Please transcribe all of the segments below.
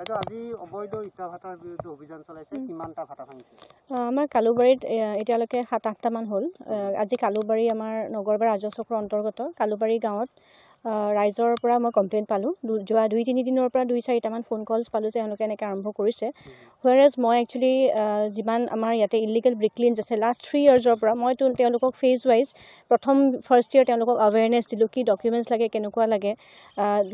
আজি অবৈধ ইটা ভাটাৰ বিৰুদ্ধে অভিযান চলাইছে কিমানটা ভাটা ভাঙিছে আমাৰ কালুবাৰীত এতিয়ালৈকে 7-8টা মান হ'ল আজি কালুবাৰী আমাৰ নগৰবাৰ ৰাজচক্ৰৰ অন্তৰ্গত কালুবাৰী গাঁৱত ৰাইজৰ পৰা মই কমপ্লেইন পালোঁ যোৱা 2-3 দিনৰ পৰা 2-4টা মান ফোন কলছ পালোঁ যে তেওঁলোকে এনেকৈ আৰম্ভ কৰিছে হুৱেৰাজ মই একচুৱেলি যিমান আমাৰ ইয়াতে ইলিগেল ব্ৰিকলিনছ আছে লাষ্ট 3 ইয়াৰ্ছৰ পৰা মই তেওঁলোকক ফেজ ৱাইজ ফাৰ্ষ্ট ইয়াৰ তেওঁলোকক আৱেৰনেছ দিলোঁ কি ডকুমেণ্টছ লাগে কেনেকুৱা লাগে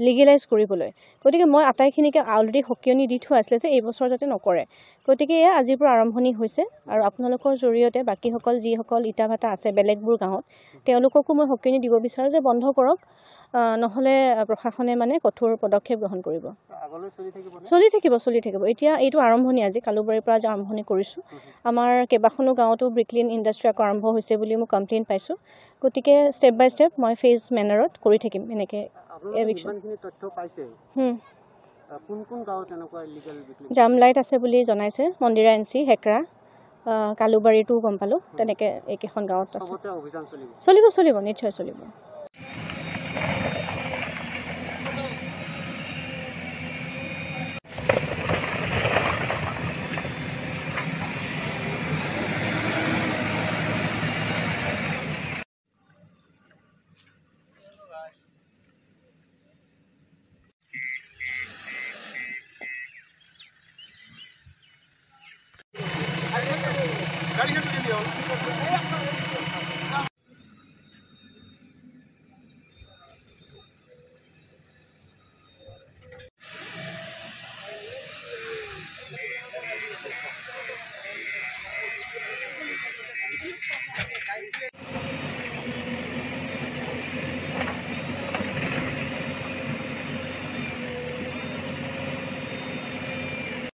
লিগেলাইজ কৰিবলৈ গতিকে মই আটাইখিনিকে অলৰেডি সকিয়নি দি থোৱা আছিলে যে এই বছৰ যাতে নকৰে গতিকে এয়া আজিৰ পৰা আৰম্ভণি হৈছে আৰু আপোনালোকৰ জৰিয়তে বাকীসকল যিসকল ইটা ভাটা আছে বেলেগবোৰ গাঁৱত তেওঁলোককো মই সকিয়নি দিব বিচাৰোঁ যে বন্ধ কৰক নহলে প্ৰশাসনে মানে কঠোৰ পদক্ষেপ গ্ৰহণ কৰিব চলি থাকিব এতিয়া এইটো আৰম্ভণি আজি কালুবাৰীৰ পৰা যে আৰম্ভণি কৰিছোঁ আমাৰ কেইবাখনো গাঁৱতো ব্ৰিকলিন ইণ্ডাষ্ট্ৰি আকৌ আৰম্ভ হৈছে বুলি মই কমপ্লেইন পাইছোঁ গতিকে ষ্টেপ বাই ষ্টেপ মই ফেজ মেনাৰত কৰি থাকিম এনেকৈ জামলাইট আছে বুলি জনাইছে মন্দিৰা এনচি হেকৰা কালুবাৰীটো গম পালোঁ তেনেকৈ এইকেইখন গাঁৱত আছে চলিব নিশ্চয় চলিব